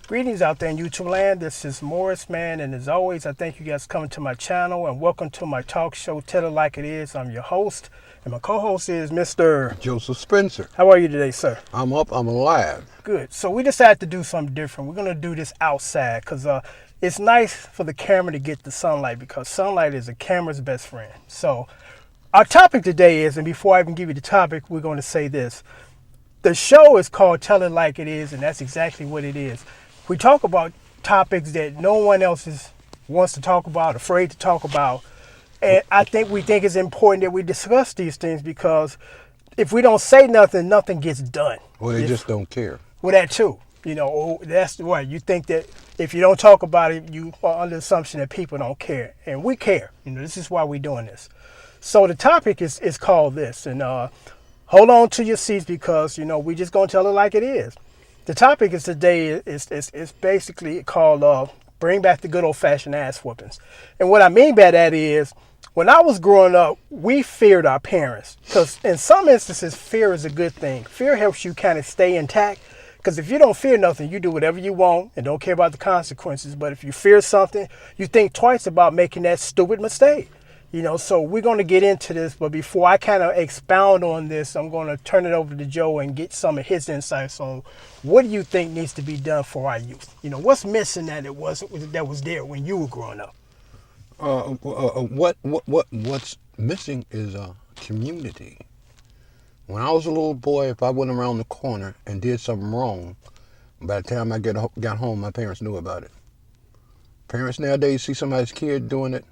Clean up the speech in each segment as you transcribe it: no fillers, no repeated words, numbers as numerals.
Greetings out there in YouTube land. This is Morris, man, and as always, I thank you guys for coming to my channel and welcome to my talk show, Tell It Like It Is. I'm your host, and my co-host is Mr. Joseph Spencer. How are you today, sir? I'm up, I'm alive. Good. So we decided to do something different. We're gonna do this outside because it's nice for the camera to get the sunlight because sunlight is a camera's best friend. So our topic today is, and before I even give you the topic, we're going to say this. The show is called Tell It Like It Is, and that's exactly what it is. We talk about topics that no one else wants to talk about, afraid to talk about. And we think it's important that we discuss these things because if we don't say nothing, nothing gets done. Well, they just don't care. Well, that too. That's right. You think that if you don't talk about it, you are under the assumption that people don't care. And we care. This is why we're doing this. So the topic is called this. And hold on to your seats because, we just going to tell it like it is. The topic is today is basically called Bring Back the Good Old-Fashioned Ass Whoopings. And what I mean by that is, when I was growing up, we feared our parents. Because in some instances, fear is a good thing. Fear helps you kind of stay intact. Because if you don't fear nothing, you do whatever you want and don't care about the consequences. But if you fear something, you think twice about making that stupid mistake. So we're going to get into this, but before I kind of expound on this, I'm going to turn it over to Joe and get some of his insights on what do you think needs to be done for our youth? What's missing that was there when you were growing up? What's missing is community. When I was a little boy, if I went around the corner and did something wrong, by the time I got home, my parents knew about it. Parents nowadays see somebody's kid doing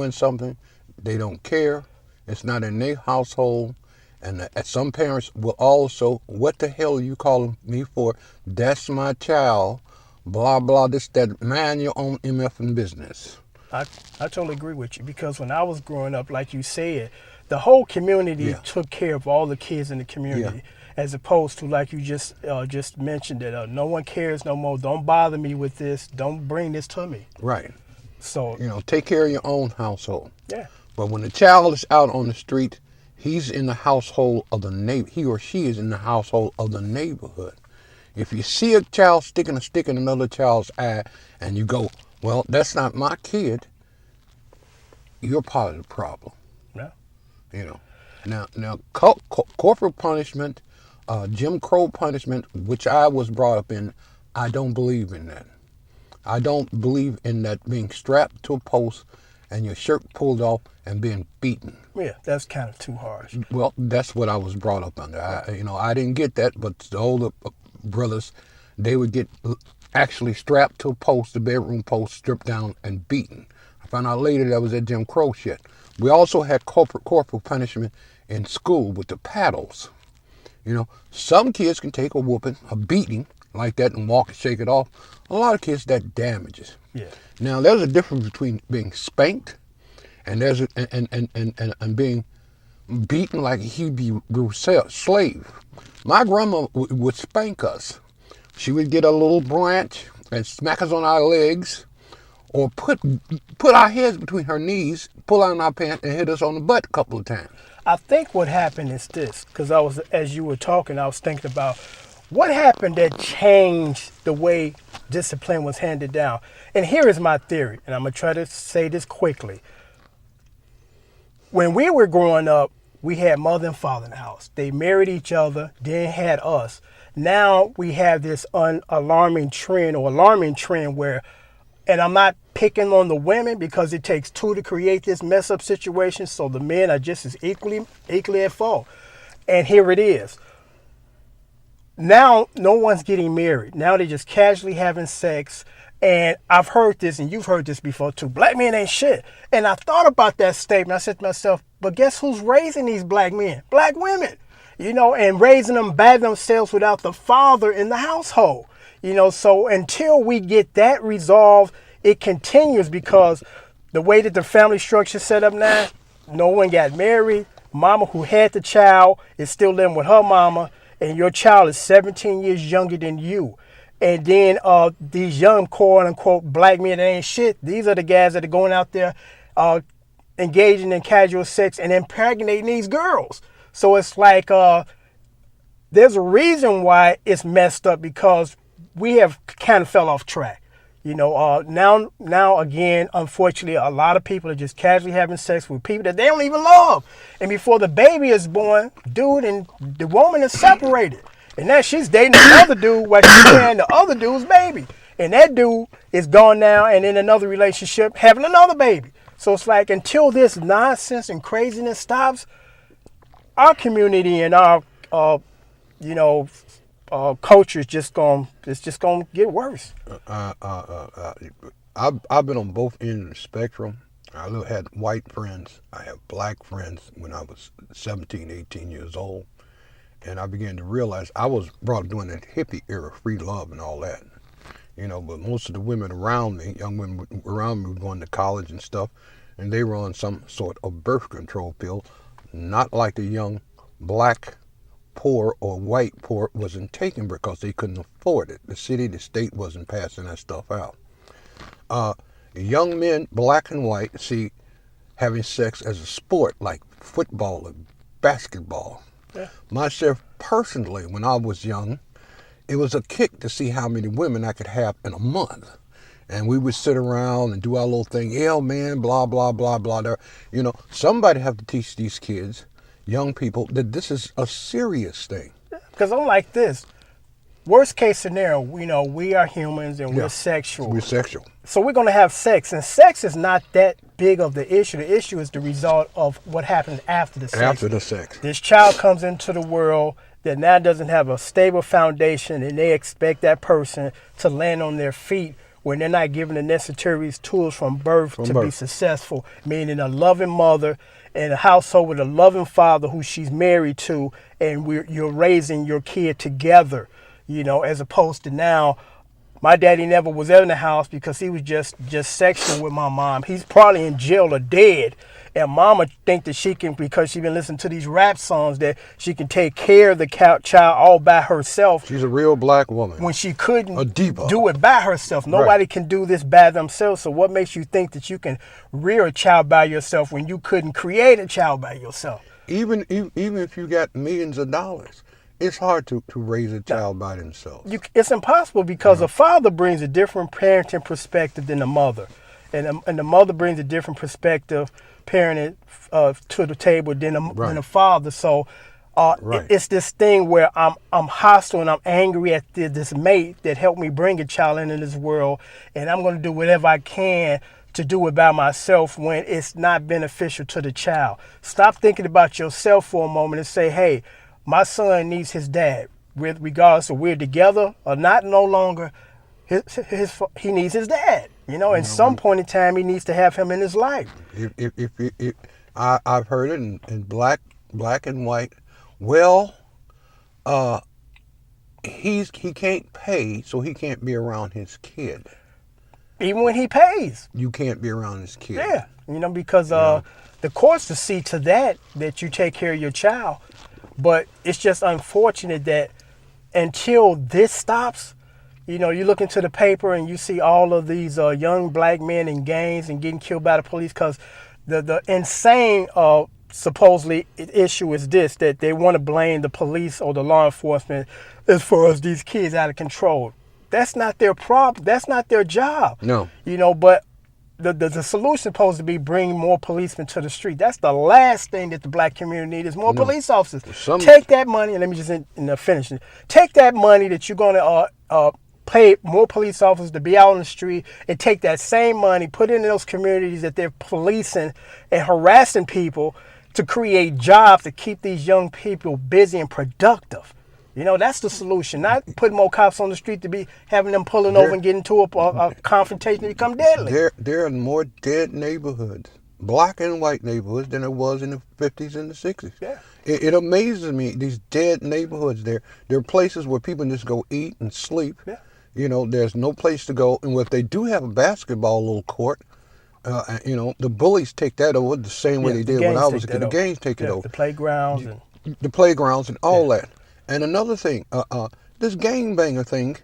something. They don't care. It's not in their household. And some parents will also, what the hell are you calling me for? That's my child. Blah, blah, this, that. Mind your own MF business. I totally agree with you because when I was growing up, like you said, the whole community took care of all the kids in the community. As opposed to, like you just mentioned, that no one cares no more. Don't bother me with this. Don't bring this to me. Right. So, take care of your own household. Yeah. But when the child is out on the street, he's in the household of the neighbor. He or she is in the household of the neighborhood. If you see a child sticking a stick in another child's eye and you go, well, that's not my kid, you're part of the problem. Yeah. Now, corporal punishment, Jim Crow punishment, which I was brought up in, I don't believe in that. I don't believe in that being strapped to a post and your shirt pulled off and being beaten. Yeah, that's kind of too harsh. Well, that's what I was brought up under. I didn't get that, but the older brothers, they would get actually strapped to a post, the bedroom post, stripped down and beaten. I found out later that was that Jim Crow shit. We also had corporal punishment in school with the paddles. Some kids can take a whooping, a beating like that and walk and shake it off. A lot of kids, that damages. Yeah. Now, there's a difference between being spanked and and being beaten like a Hebrew slave. My grandma would spank us. She would get a little branch and smack us on our legs or put our heads between her knees, pull out our pants, and hit us on the butt a couple of times. I think what happened is this, because as you were talking, I was thinking about what happened that changed the way discipline was handed down. And here is my theory, and I'm going to try to say this quickly. When we were growing up, we had mother and father in the house. They married each other, then had us. Now we have this alarming trend where, and I'm not picking on the women because it takes two to create this mess up situation, so the men are just as equally at fault. And here it is. Now, no one's getting married. Now they're just casually having sex. And I've heard this, and you've heard this before too. Black men ain't shit. And I thought about that statement. I said to myself, but guess who's raising these black men? Black women. And raising them by themselves without the father in the household. So until we get that resolved, it continues because the way that the family structure is set up now, no one got married. Mama who had the child is still living with her mama. And your child is 17 years younger than you. And then these young quote unquote black men that ain't shit, these are the guys that are going out there engaging in casual sex and impregnating these girls. So it's like there's a reason why it's messed up because we have kind of fell off track. Now again, unfortunately, a lot of people are just casually having sex with people that they don't even love. And before the baby is born, dude and the woman is separated. And now she's dating another dude while she's carrying the other dude's baby. And that dude is gone now and in another relationship having another baby. So it's like until this nonsense and craziness stops, our community and our, culture is just gonna get worse. I've been on both ends of the spectrum. I had white friends. I have black friends when I was 17, 18 years old. And I began to realize I was brought up during that hippie era, free love and all that. But most of the women around me, young women around me were going to college and stuff, and they were on some sort of birth control pill, not like the young black poor or white poor wasn't taking because they couldn't afford it. The city, the state wasn't passing that stuff out. Young men, black and white, see having sex as a sport like football or basketball. Yeah. Myself personally, when I was young, it was a kick to see how many women I could have in a month. And we would sit around and do our little thing. Yeah, man, blah, blah, blah, blah. Somebody have to teach these kids, young people, that this is a serious thing. Because I'm like this. Worst case scenario, we are humans and we're sexual. We're sexual. So we're going to have sex. And sex is not that big of the issue. The issue is the result of what happens after the sex. After the sex. This child comes into the world that now doesn't have a stable foundation, and they expect that person to land on their feet when they're not given the necessary tools from birth to be successful, meaning a loving mother and a household with a loving father who she's married to, and you're raising your kid together, as opposed to now, my daddy never was ever in the house because he was just sexual with my mom. He's probably in jail or dead. And mama think that she can, because she been listening to these rap songs, that she can take care of the child all by herself. She's a real black woman. When she couldn't a diva. Do it by herself. Nobody can do this by themselves. So what makes you think that you can rear a child by yourself when you couldn't create a child by yourself? Even if you got millions of dollars, it's hard to raise a child by themselves. It's impossible because a father brings a different parenting perspective than the mother. And the mother brings a different perspective parenting to the table than the father. So it's this thing where I'm hostile and I'm angry at this mate that helped me bring a child into this world, and I'm going to do whatever I can to do it by myself when it's not beneficial to the child. Stop thinking about yourself for a moment and say, hey, my son needs his dad, regardless of we're together or not no longer. He needs his dad. And some point in time, he needs to have him in his life. I've heard it in black and white. Well, he can't pay, so he can't be around his kid. Even when he pays, you can't be around his kid. Yeah, because the courts to see to that you take care of your child. But it's just unfortunate that until this stops, you look into the paper and you see all of these young black men in gangs and getting killed by the police because the insane supposedly issue is this, that they want to blame the police or the law enforcement as far as these kids out of control. That's not their problem. That's not their job. No. But the solution is supposed to be bringing more policemen to the street. That's the last thing that the black community needs is more police officers. Take that money, and let me just finish it. Take that money that you're going to pay more police officers to be out on the street, and take that same money, put it in those communities that they're policing and harassing people to create jobs to keep these young people busy and productive. That's the solution. Not putting more cops on the street to be having them pulling over and getting into a confrontation to become deadly. There are more dead neighborhoods, black and white neighborhoods, than there was in the 50s and the 60s. Yeah. It amazes me, these dead neighborhoods there. There are places where people just go eat and sleep. Yeah. There's no place to go. And if they do have a basketball little court, the bullies take that over the same way they did when I was a kid. The gangs take it over. The playgrounds. The playgrounds and all that. And another thing, this gangbanger thing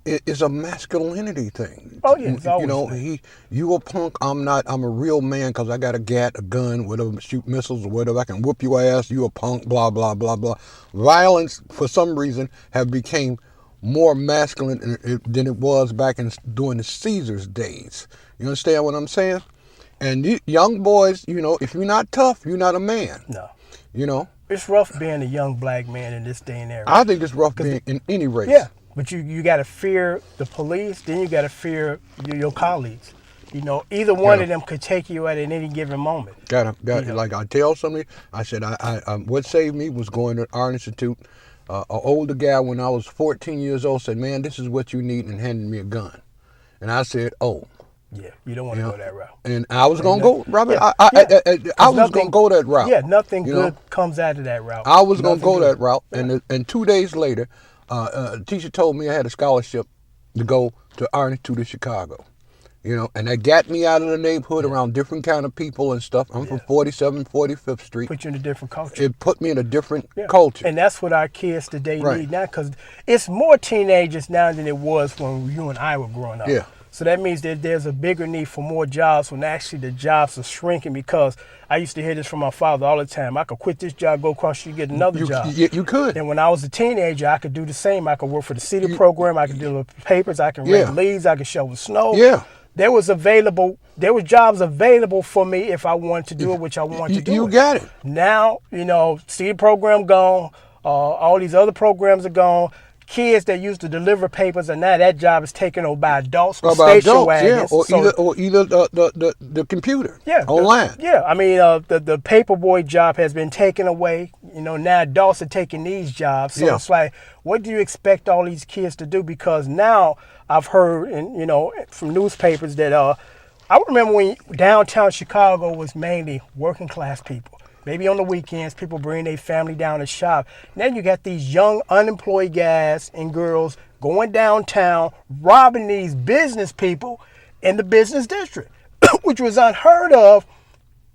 is a masculinity thing. Oh, yeah, it's always you a punk, I'm not. I'm a real man because I got a gun, whatever, shoot missiles or whatever. I can whoop your ass, you a punk, blah, blah, blah, blah. Violence, for some reason, have became more masculine than it was back in during the Caesar's days. You understand what I'm saying? And you, young boys, you know, if you're not tough, you're not a man. No. You know, It's rough being a young black man in this day and era. I think it's rough being in any race. Yeah, but you got to fear the police, then you got to fear your colleagues. You know, either one of them could take you at any given moment. Got like I tell somebody, I said, what saved me was going to our institute. An older guy when I was 14 years old said, "Man, this is what you need," and handed me a gun. And I said, "Oh." Yeah, you don't want to go that route. And I was going to go, Robert, Yeah, I was going to go that route. Yeah, nothing good comes out of that route. I was going to go Nothing that route. And 2 days later, a teacher told me I had a scholarship to go to our institute in Chicago. You know, and that got me out of the neighborhood around different kind of people and stuff. I'm from 47, 45th Street. Put you in a different culture. It put me in a different culture. And that's what our kids today need now, because it's more teenagers now than it was when you and I were growing up. Yeah. So that means that there's a bigger need for more jobs when actually the jobs are shrinking, because I used to hear this from my father all the time. I could quit this job, go across the street, get another job. You could. And when I was a teenager, I could do the same. I could work for the city program. I could do the papers. I could rake leaves. I could shovel snow. Yeah. There was jobs available for me if I wanted to do it, which I wanted to do. You got it. Now, you know, city program gone. All these other programs are gone. Kids that used to deliver papers, and now that job is taken over by adults with station wagons. Yeah, or either the computer. Yeah, online. I mean, the paperboy job has been taken away. You know, now adults are taking these jobs. So it's like, what do you expect all these kids to do? Because now I've heard, from newspapers that I remember when downtown Chicago was mainly working class people. Maybe on the weekends, people bring their family down to shop. Now you got these young unemployed guys and girls going downtown, robbing these business people in the business district, which was unheard of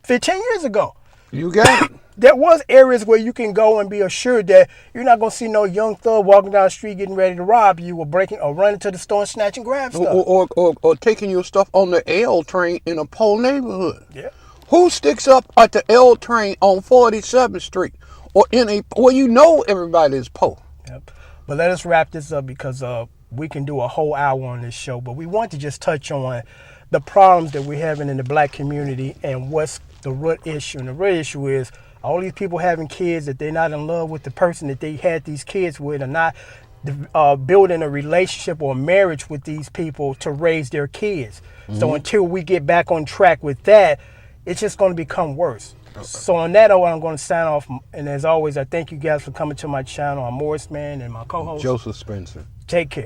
15 years ago. You got it. There was areas where you can go and be assured that you're not going to see no young thug walking down the street getting ready to rob you, or breaking or running to the store and snatching grab stuff. Or taking your stuff on the L train in a poor neighborhood. Yeah. Who sticks up at the L train on 47th Street or everybody is poor? Yep. But let us wrap this up, because we can do a whole hour on this show. But we want to just touch on the problems that we're having in the black community and what's the root issue. And the root issue is all these people having kids that they're not in love with the person that they had these kids with, and not building a relationship or marriage with these people to raise their kids. Mm-hmm. So until we get back on track with that, it's just going to become worse. Okay. So on that note, I'm going to sign off. And as always, I thank you guys for coming to my channel. I'm Morris Man and my co-host Joseph Spencer. Take care.